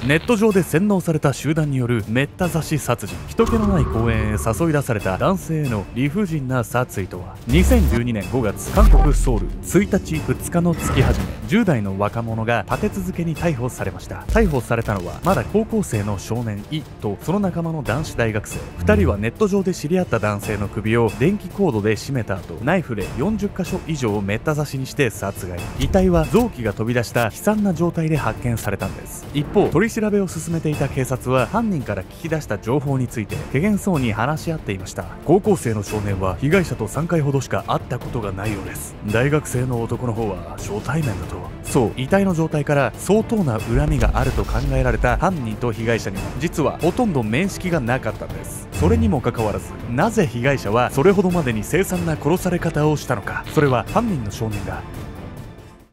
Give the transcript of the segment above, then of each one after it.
ネット上で洗脳された集団によるめった刺し殺人。人気のない公園へ誘い出された男性への理不尽な殺意とは。2012年5月、韓国ソウル、1日2日の月始め、10代の若者が立て続けに逮捕されました。逮捕されたのはまだ高校生の少年イとその仲間の男子大学生。2人はネット上で知り合った男性の首を電気コードで絞めた後、ナイフで40箇所以上をめった刺しにして殺害。遺体は臓器が飛び出した悲惨な状態で発見されたんです。一方、取り調べを進めていた警察は犯人から聞き出した情報について怪げそうに話し合っていました。高校生の少年は被害者と3回ほどしか会ったことがないようです。大学生の男の方は初対面だと。そう、遺体の状態から相当な恨みがあると考えられた犯人と被害者には実はほとんど面識がなかったんです。それにもかかわらず、なぜ被害者はそれほどまでに凄惨な殺され方をしたのか。それは犯人の少年が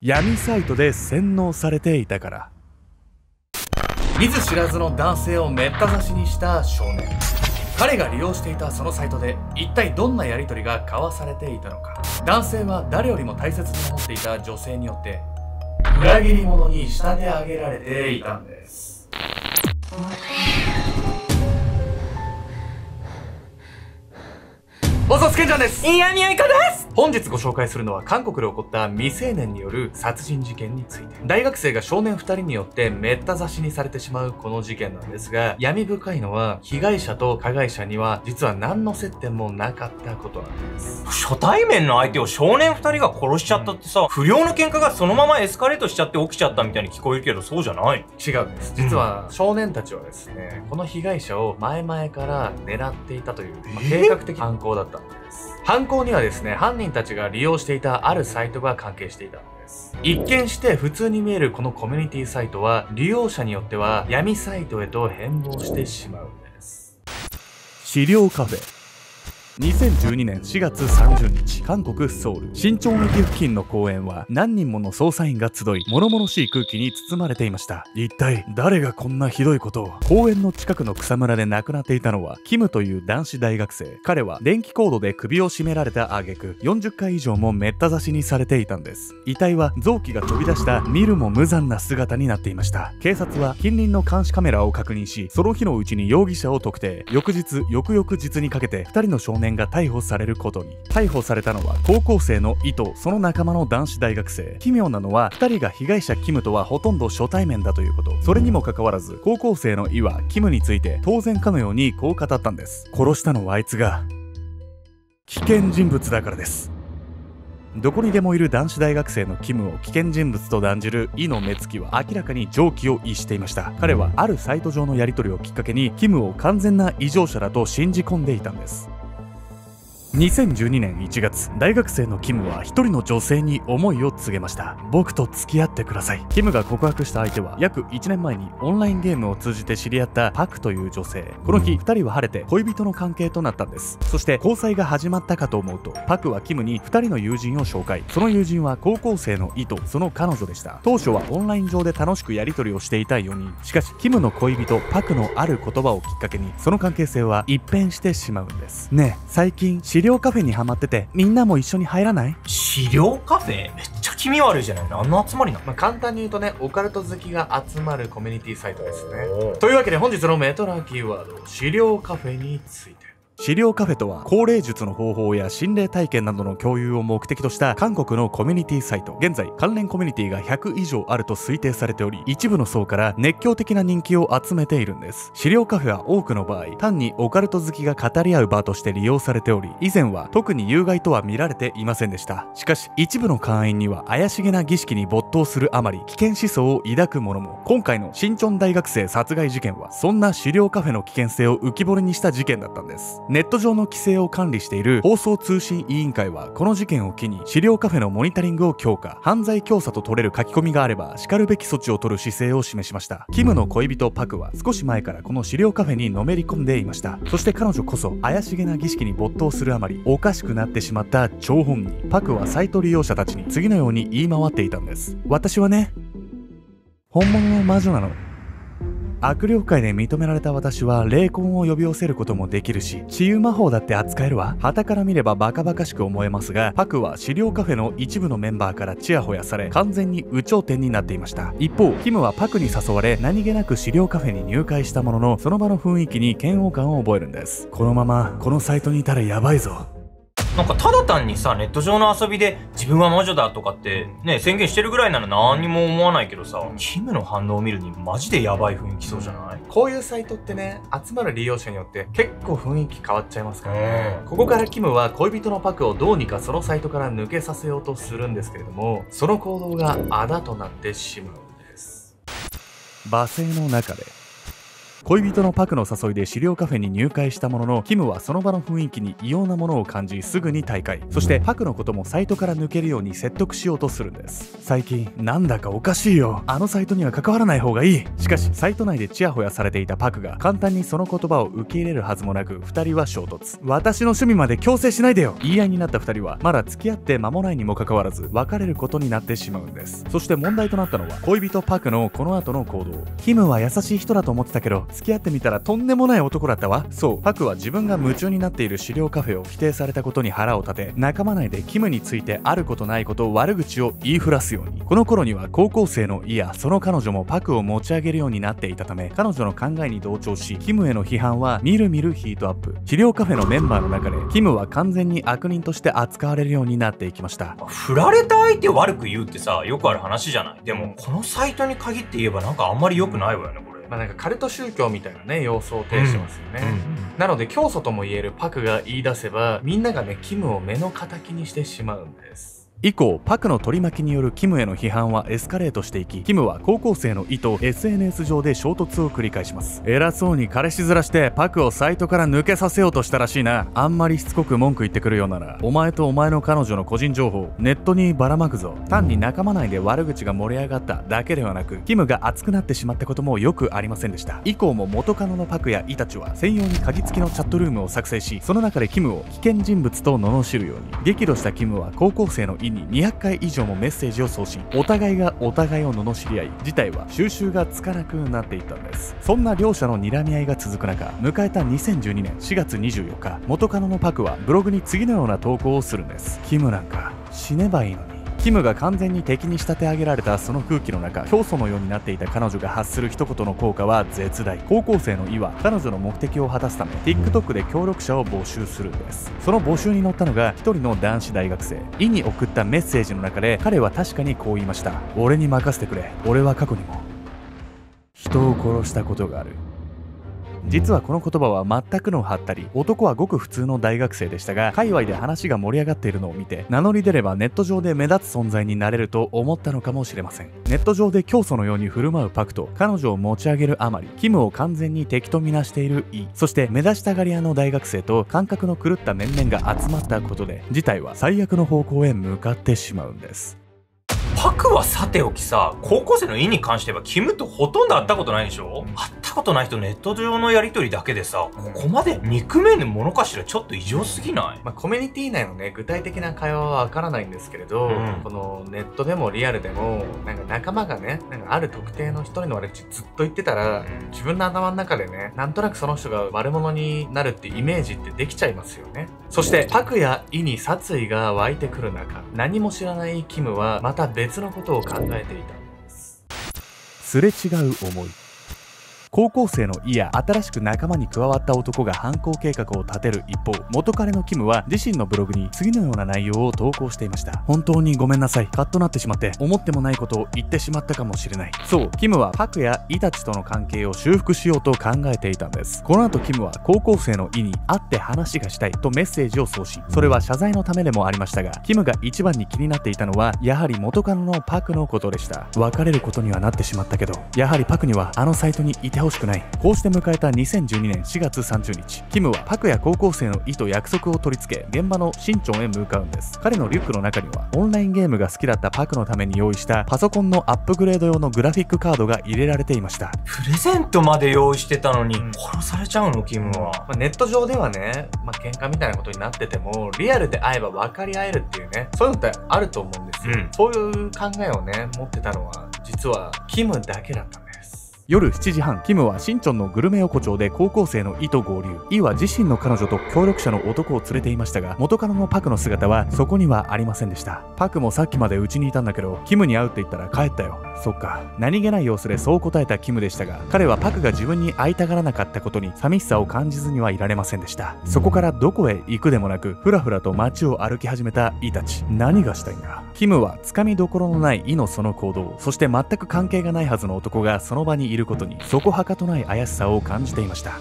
闇サイトで洗脳されていたから。見ず知らずの男性をめった刺しにした少年。彼が利用していたそのサイトで一体どんなやり取りが交わされていたのか。男性は誰よりも大切に思っていた女性によって裏切り者に仕立て上げられていたんです。ボスケンちゃんです。いや、宮井かです。本日ご紹介するのは韓国で起こった未成年による殺人事件について。大学生が少年2人によってめった刺しにされてしまうこの事件なんですが、闇深いのは被害者と加害者には実は何の接点もなかったことなんです。初対面の相手を少年2人が殺しちゃったってさ、不良の喧嘩がそのままエスカレートしちゃって起きちゃったみたいに聞こえるけど、そうじゃない？違うんです。実は少年たちはですね、この被害者を前々から狙っていたという、計画的犯行だったんです。犯行にはですね、犯人たちが利用していたあるサイトが関係していたんです。一見して普通に見えるこのコミュニティサイトは利用者によっては闇サイトへと変貌してしまうんです。資料カフェ。2012年4月30日、韓国ソウル、新町駅付近の公園は何人もの捜査員が集い、物々しい空気に包まれていました。一体誰がこんなひどいことを。公園の近くの草むらで亡くなっていたのはキムという男子大学生。彼は電気コードで首を絞められた挙句40回以上もめった刺しにされていたんです。遺体は臓器が飛び出した見るも無残な姿になっていました。警察は近隣の監視カメラを確認し、その日のうちに容疑者を特定。翌日、翌々日にかけて2人の少年が逮捕されることに。逮捕されたのは高校生のイとその仲間の男子大学生。奇妙なのは2人が被害者キムとはほとんど初対面だということ。それにもかかわらず高校生のイはキムについて当然かのようにこう語ったんです。殺したのはあいつが危険人物だからです。どこにでもいる男子大学生のキムを危険人物と断じるイの目つきは明らかに常軌を逸していました。彼はあるサイト上のやり取りをきっかけにキムを完全な異常者だと信じ込んでいたんです。2012年1月、大学生のキムは一人の女性に思いを告げました。僕と付き合ってください。キムが告白した相手は約1年前にオンラインゲームを通じて知り合ったパクという女性。この日2人は晴れて恋人の関係となったんです。そして交際が始まったかと思うと、パクはキムに2人の友人を紹介。その友人は高校生のイとその彼女でした。当初はオンライン上で楽しくやり取りをしていた4人。しかしキムの恋人パクのある言葉をきっかけにその関係性は一変してしまうんです。ねえ、最近資料カフェにハマっててみんなも一緒に入らない？資料カフェ？めっちゃ気味悪いじゃない。何の集まりなの？簡単に言うとね、オカルト好きが集まるコミュニティサイトですね。というわけで本日のメトラキーワード、資料カフェについて。資料カフェとは高齢術の方法や心霊体験などの共有を目的とした韓国のコミュニティサイト。現在関連コミュニティが100以上あると推定されており、一部の層から熱狂的な人気を集めているんです。資料カフェは多くの場合単にオカルト好きが語り合う場として利用されており、以前は特に有害とは見られていませんでした。しかし一部の会員には怪しげな儀式に没頭するあまり危険思想を抱く者も。今回の新チョン大学生殺害事件はそんな資料カフェの危険性を浮き彫りにした事件だったんです。ネット上の規制を管理している放送通信委員会はこの事件を機に資料カフェのモニタリングを強化。犯罪教唆と取れる書き込みがあれば叱るべき措置を取る姿勢を示しました。キムの恋人パクは少し前からこの資料カフェにのめり込んでいました。そして彼女こそ怪しげな儀式に没頭するあまりおかしくなってしまった張本人。パクはサイト利用者たちに次のように言い回っていたんです。私はね、本物の魔女なの。悪霊界で認められた私は霊魂を呼び寄せることもできるし、治癒魔法だって扱えるわ。傍から見ればバカバカしく思えますが、パクは資料カフェの一部のメンバーからチヤホヤされ、完全に有頂天になっていました。一方、キムはパクに誘われ、何気なく資料カフェに入会したものの、その場の雰囲気に嫌悪感を覚えるんです。このままこのサイトにいたらやばいぞ。なんかただ単にさ、ネット上の遊びで自分は魔女だとかってね、宣言してるぐらいなら何にも思わないけどさ、キムの反応を見るにマジでやばい雰囲気そうじゃない？こういうサイトってね、集まる利用者によって結構雰囲気変わっちゃいますからね。ここからキムは恋人のパクをどうにかそのサイトから抜けさせようとするんですけれども、その行動があだとなってしまうんです。罵声の中で恋人のパクの誘いで資料カフェに入会したものの、キムはその場の雰囲気に異様なものを感じ、すぐに退会。そしてパクのこともサイトから抜けるように説得しようとするんです。最近なんだかおかしいよ、あのサイトには関わらない方がいい。しかしサイト内でチヤホヤされていたパクが簡単にその言葉を受け入れるはずもなく、2人は衝突。私の趣味まで強制しないでよ。言い合いになった2人はまだ付き合って間もないにもかかわらず別れることになってしまうんです。そして問題となったのは恋人パクのこの後の行動。キムは優しい人だと思ってたけど、付き合ってみたらとんでもない男だったわ。そう、パクは自分が夢中になっている資料カフェを否定されたことに腹を立て、仲間内でキムについてあることないこと悪口を言いふらすように。この頃には高校生のイやその彼女もパクを持ち上げるようになっていたため、彼女の考えに同調し、キムへの批判はみるみるヒートアップ。資料カフェのメンバーの中でキムは完全に悪人として扱われるようになっていきました。振られた相手を悪く言うってさ、よくある話じゃない。でもこのサイトに限って言えばなんかあんまり良くないわよね、これ。なんかカルト宗教みたいなね、要素を呈してますよね。なので教祖とも言えるパクが言い出せば、みんながね、キムを目の敵にしてしまうんです。以降、パクの取り巻きによるキムへの批判はエスカレートしていき、キムは高校生のイと SNS 上で衝突を繰り返します。偉そうに彼氏面してパクをサイトから抜けさせようとしたらしいな。あんまりしつこく文句言ってくるようなら、お前とお前の彼女の個人情報ネットにばらまくぞ。単に仲間内で悪口が盛り上がっただけではなく、キムが熱くなってしまったこともよくありませんでした。以降も元カノのパクやイたちは専用に鍵付きのチャットルームを作成し、その中でキムを危険人物と罵るように。激怒したキムは高校生のイに200回以上もメッセージを送信。お互いがお互いを罵り合い、事態は収拾がつかなくなっていったんです。そんな両者の睨み合いが続く中、迎えた2012年4月24日、元カノのパクはブログに次のような投稿をするんです。キムなんか死ねばいいのに。キムが完全に敵に仕立て上げられたその空気の中、教祖のようになっていた彼女が発する一言の効果は絶大。高校生のイは彼女の目的を果たすため TikTok で協力者を募集するんです。その募集に乗ったのが一人の男子大学生。イに送ったメッセージの中で彼は確かにこう言いました。俺に任せてくれ。俺は過去にも人を殺したことがある。実はこの言葉は全くのハったり、男はごく普通の大学生でしたが、界隈で話が盛り上がっているのを見て、名乗り出ればネット上で目立つ存在になれると思ったのかもしれません。ネット上で教祖のように振る舞うパクと、彼女を持ち上げるあまりキムを完全に敵とみなしているイ、そして目立ちたがり屋の大学生と感覚の狂った面々が集まったことで、事態は最悪の方向へ向かってしまうんです。パクはさておきさ、高校生のイに関してはキムとほとんど会ったことないでしょ。会ったことない人ネット上のやり取りだけでさ、ここまで憎めぬものかしら。ちょっと異常すぎない？コミュニティ内のね、具体的な会話はわからないんですけれど、このネットでもリアルでも、なんか仲間がね、なんかある特定の一人の悪口ずっと言ってたら、自分の頭の中でね、なんとなくその人が悪者になるってイメージってできちゃいますよね。そしてパクやイに殺意が湧いてくる中、何も知らないキムはまた別のことを考えていたんです。すれ違う思い。高校生のイや新しく仲間に加わった男が犯行計画を立てる一方、元彼のキムは自身のブログに次のような内容を投稿していました。本当にごめんなさい。カッとなってしまって思ってもないことを言ってしまったかもしれない。そう、キムはパクやイたちとの関係を修復しようと考えていたんです。この後キムは高校生のイに会って話がしたいとメッセージを送信。それは謝罪のためでもありましたが、キムが一番に気になっていたのはやはり元カノのパクのことでした。別れることにはなってしまったけど、やはりパクにはあのサイトにいてほしくない。こうして迎えた2012年4月30日、キムはパクや高校生のイと約束を取り付け、現場の新町へ向かうんです。彼のリュックの中にはオンラインゲームが好きだったパクのために用意したパソコンのアップグレード用のグラフィックカードが入れられていました。プレゼントまで用意してたのに殺されちゃうの、キムは。ネット上ではね、喧嘩みたいなことになってても、リアルで会えば分かり合えるっていうね、そういうのってあると思うんですよ。そういう考えをね、持ってたのは実はキムだけだったんです。夜7時半、キムは新チョンのグルメ横丁で高校生のイと合流。イは自身の彼女と協力者の男を連れていましたが、元カノのパクの姿はそこにはありませんでした。パクもさっきまでうちにいたんだけど、キムに会うって言ったら帰ったよ。そっか。何気ない様子でそう答えたキムでしたが、彼はパクが自分に会いたがらなかったことに寂しさを感じずにはいられませんでした。そこからどこへ行くでもなく、ふらふらと街を歩き始めたイたち。何がしたいんだ。キムはつかみどころのないイのその行動、そして全く関係がないはずの男がその場にいることに、そこはかとない怪しさを感じていました。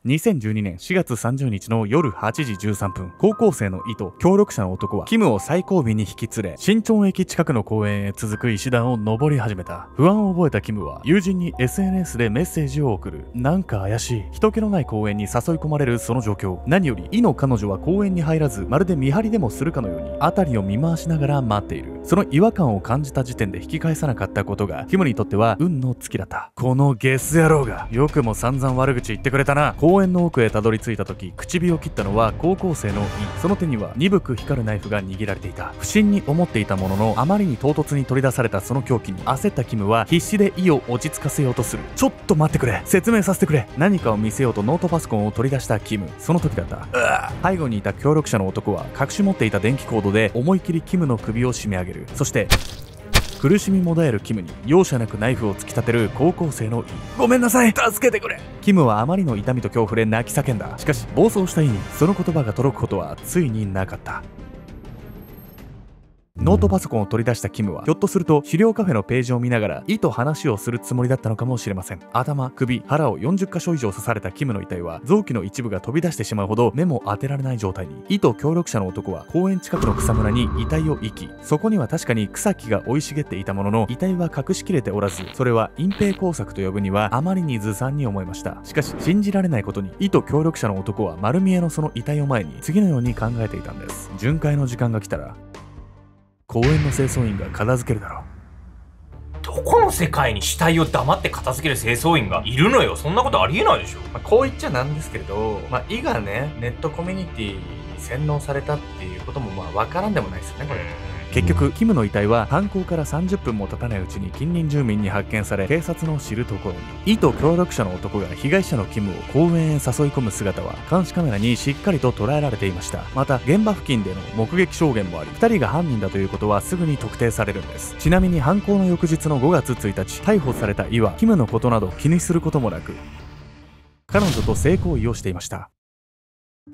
2012年4月30日の夜8時13分、高校生のイと協力者の男はキムを最後尾に引き連れ、新チョン駅近くの公園へ続く石段を登り始めた。不安を覚えたキムは友人に SNS でメッセージを送る。なんか怪しい。人気のない公園に誘い込まれるその状況。何よりイの彼女は公園に入らず、まるで見張りでもするかのように辺りを見回しながら待っている。その違和感を感じた時点で引き返さなかったことがキムにとっては運の尽きだった。このゲス野郎がよくも散々悪口言ってくれたな。公園の奥へたどり着いた時、口火を切ったのは高校生のイ。その手には鈍く光るナイフが握られていた。不審に思っていたものの、あまりに唐突に取り出されたその凶器に焦ったキムは必死でイを落ち着かせようとする。ちょっと待ってくれ、説明させてくれ。何かを見せようとノートパソコンを取り出したキム。その時だった。背後にいた協力者の男は隠し持っていた電気コードで思い切りキムの首を締め上げる。そして苦しみもだえるキムに容赦なくナイフを突き立てる高校生のイ。ごめんなさい、助けてくれ。キムはあまりの痛みと恐怖で泣き叫んだ。しかし暴走したイにその言葉が届くことはついになかった。ノートパソコンを取り出したキムはひょっとすると資料カフェのページを見ながらイと話をするつもりだったのかもしれません。頭、首、腹を40箇所以上刺されたキムの遺体は臓器の一部が飛び出してしまうほど目も当てられない状態に。イと協力者の男は公園近くの草むらに遺体を遺棄。そこには確かに草木が生い茂っていたものの遺体は隠しきれておらず、それは隠蔽工作と呼ぶにはあまりにずさんに思えました。しかし信じられないことにイと協力者の男は丸見えのその遺体を前に次のように考えていたんです。巡回の時間が来たら公園の清掃員が片付けるだろう。どこの世界に死体を黙って片付ける清掃員がいるのよ。そんなことありえないでしょ。こう言っちゃなんですけれど、イがね、ネットコミュニティに洗脳されたっていうこともわからんでもないですよね、これ。結局キムの遺体は犯行から30分も経たないうちに近隣住民に発見され、警察の知るところに。イと協力者の男が被害者のキムを公園へ誘い込む姿は監視カメラにしっかりと捉えられていました。また現場付近での目撃証言もあり、2人が犯人だということはすぐに特定されるんです。ちなみに犯行の翌日の5月1日、逮捕されたイはキムのことなど気にすることもなく彼女と性行為をしていました。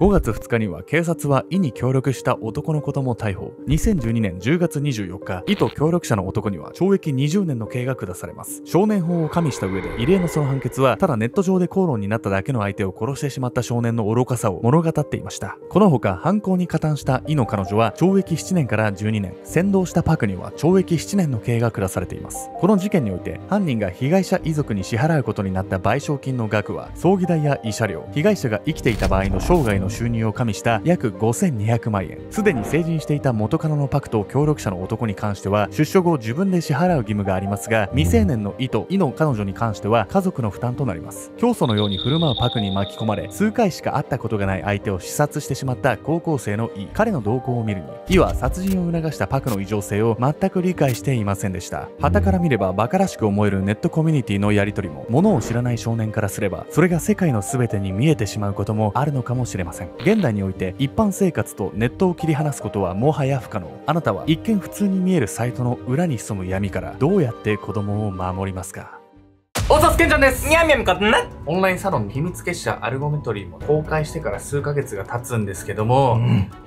5月2日には警察はイに協力した男のことも逮捕。2012年10月24日、イと協力者の男には懲役20年の刑が下されます。少年法を加味した上で異例のその判決は、ただネット上で口論になっただけの相手を殺してしまった少年の愚かさを物語っていました。このほか犯行に加担したイの彼女は懲役7年から12年、先導したパクには懲役7年の刑が下されています。この事件において犯人が被害者遺族に支払うことになった賠償金の額は、葬儀代や慰謝料、被害者が生きていた場合の生涯の収入を加味した約5200万円。すでに成人していた元カノのパクと協力者の男に関しては出所後自分で支払う義務がありますが、未成年のイとイの彼女に関しては家族の負担となります。教祖のように振る舞うパクに巻き込まれ、数回しか会ったことがない相手を刺殺してしまった高校生のイ。彼の動向を見るに、イは殺人を促したパクの異常性を全く理解していませんでした。傍から見ればバカらしく思えるネットコミュニティのやり取りも、物を知らない少年からすればそれが世界の全てに見えてしまうこともあるのかもしれません。現代において一般生活とネットを切り離すことはもはや不可能。あなたは一見普通に見えるサイトの裏に潜む闇からどうやって子供を守りますか？おさすけんちゃんです。にゃみゃみかってな。オンラインサロンの秘密結社アルゴメトリーも公開してから数ヶ月が経つんですけども、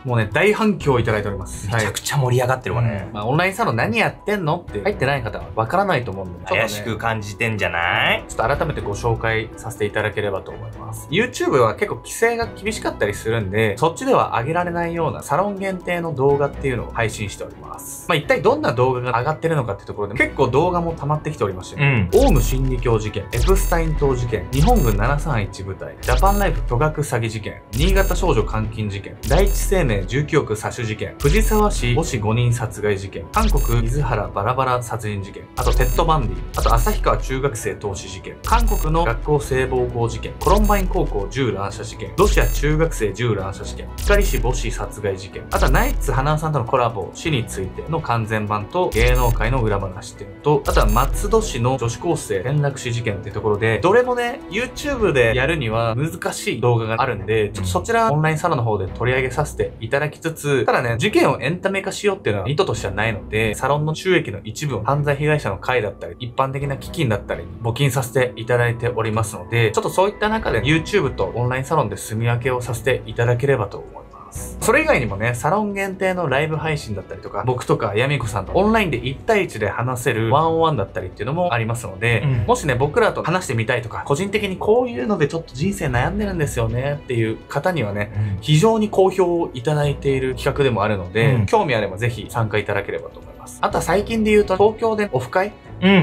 もうね、大反響をいただいております。めちゃくちゃ盛り上がってるわね。オンラインサロン何やってんのって入ってない方はわからないと思うんで、怪しく感じてんじゃない？ちょっと改めてご紹介させていただければと思います。YouTube は結構規制が厳しかったりするんで、そっちでは上げられないようなサロン限定の動画っていうのを配信しております。一体どんな動画が上がってるのかっていうところで結構動画も溜まってきておりまして、オウム真理教凶事件、エプスタイン島事件、日本軍731部隊、ジャパンライフ巨額詐欺事件、新潟少女監禁事件、第一生命19億詐取事件、藤沢市母子5人殺害事件、韓国水原バラバラ殺人事件、あとテッドバンディ、あと旭川中学生凍死事件、韓国の学校性暴行事件、コロンバイン高校銃乱射事件、ロシア中学生銃乱射事件、光市母子殺害事件、あとはナイツ花輪さんとのコラボ、死についての完全版と芸能界の裏話っていうのと、あとは松戸市の女子高生転落死事件っていうところで、どれもね、YouTube でやるには難しい動画があるんで、ちょっとそちらオンラインサロンの方で取り上げさせていただきつつ、ただね、事件をエンタメ化しようっていうのは意図としてはないので、サロンの収益の一部を犯罪被害者の会だったり、一般的な基金だったりに募金させていただいておりますので、ちょっとそういった中で YouTube とオンラインサロンで住み分けをさせていただければと思います。それ以外にもね、サロン限定のライブ配信だったりとか、僕とかヤミコさんとオンラインで1対1で話せるワンオンワンだったりっていうのもありますので、もしね、僕らと話してみたいとか、個人的にこういうのでちょっと人生悩んでるんですよねっていう方にはね、非常に好評をいただいている企画でもあるので、興味あればぜひ参加いただければと思います。あとは最近で言うと、東京でオフ会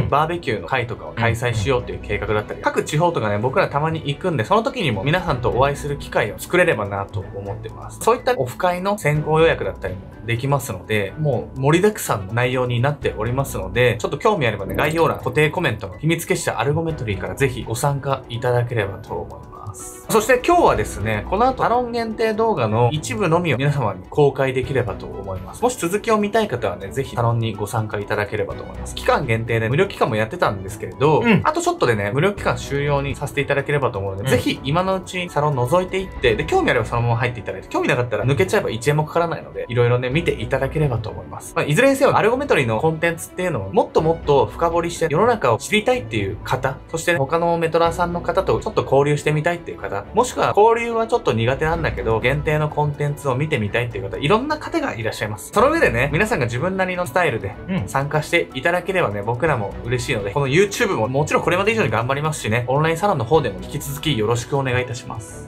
バーベキューの会とかを開催しようという計画だったり、各地方とかね、僕らたまに行くんで、その時にも皆さんとお会いする機会を作れればなと思ってます。そういったオフ会の先行予約だったりもできますので、もう盛りだくさんの内容になっておりますので、ちょっと興味あればね、概要欄、固定コメントの秘密結社アルゴメトリーからぜひご参加いただければと思います。そして今日はですね、この後サロン限定動画の一部のみを皆様に公開できればと思います。もし続きを見たい方はね、ぜひサロンにご参加いただければと思います。期間限定で無料期間もやってたんですけれど、あとちょっとでね、無料期間終了にさせていただければと思うので、ぜひ今のうちにサロン覗いていって、で、興味あればそのまま入っていただいて、興味なかったら抜けちゃえば1円もかからないので、いろいろね、見ていただければと思います。いずれにせよ、アルゴメトリーのコンテンツっていうのをもっともっと深掘りして世の中を知りたいっていう方、そして他のメトラーさんの方とちょっと交流してみたいっていう方、もしくは交流はちょっと苦手なんだけど、限定のコンテンツを見てみたいっていう方、いろんな方がいらっしゃいます。その上でね、皆さんが自分なりのスタイルで参加していただければね、僕らも嬉しいので、この YouTube ももちろんこれまで以上に頑張りますしね、オンラインサロンの方でも引き続きよろしくお願いいたします。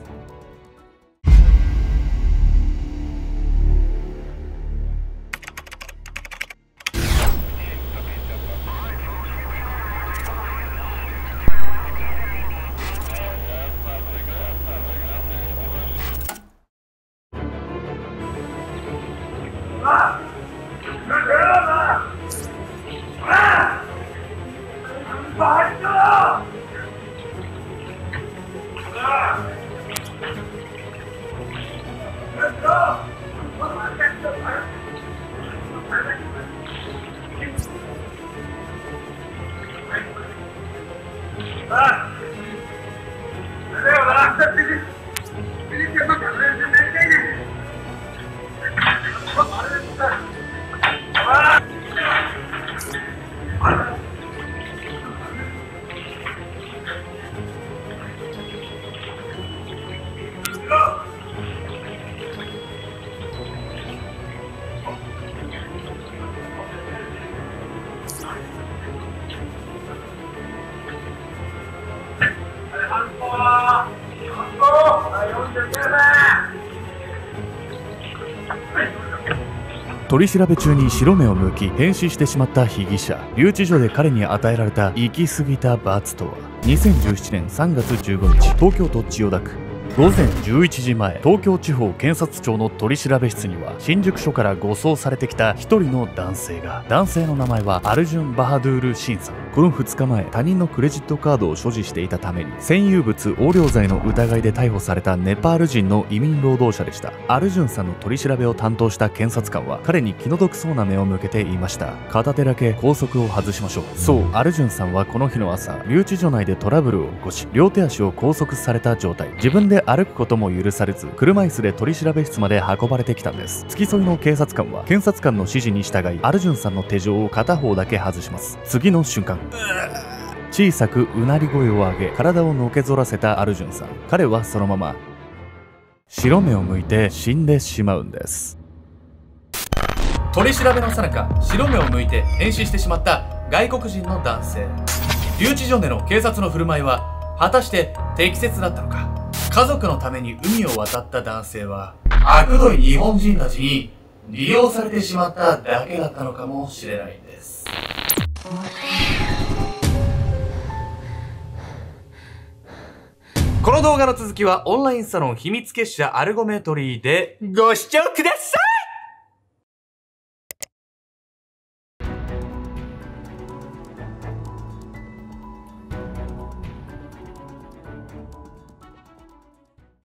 取り調べ中に白目を向き変死してしまった被疑者。留置所で彼に与えられた行き過ぎた罰とは。2017年3月15日、東京都千代田区。午前11時前、東京地方検察庁の取り調べ室には新宿署から護送されてきた一人の男性が。男性の名前はアルジュン・バハドゥール・シンさん。この2日前、他人のクレジットカードを所持していたために占有物横領罪の疑いで逮捕されたネパール人の移民労働者でした。アルジュンさんの取り調べを担当した検察官は彼に気の毒そうな目を向けて言いました。片手だけ拘束を外しましょう。そう、アルジュンさんはこの日の朝、留置所内でトラブルを起こし、両手足を拘束された状態。自分で歩くことも許されず、車椅子で取り調べ室まで運ばれてきたんです。付き添いの警察官は検察官の指示に従い、アルジュンさんの手錠を片方だけ外します。次の瞬間、小さくうなり声を上げ、体をのけぞらせたアルジュンさん。彼はそのまま白目を向いて死んでしまうんです。取り調べの最中、白目を向いて変死してしまった外国人の男性。留置所での警察の振る舞いは果たして適切だったのか。家族のために海を渡った男性は悪どい日本人たちに利用されてしまっただけだったのかもしれないんです。この動画の続きはオンラインサロン秘密結社アルゴメトリーでご視聴ください。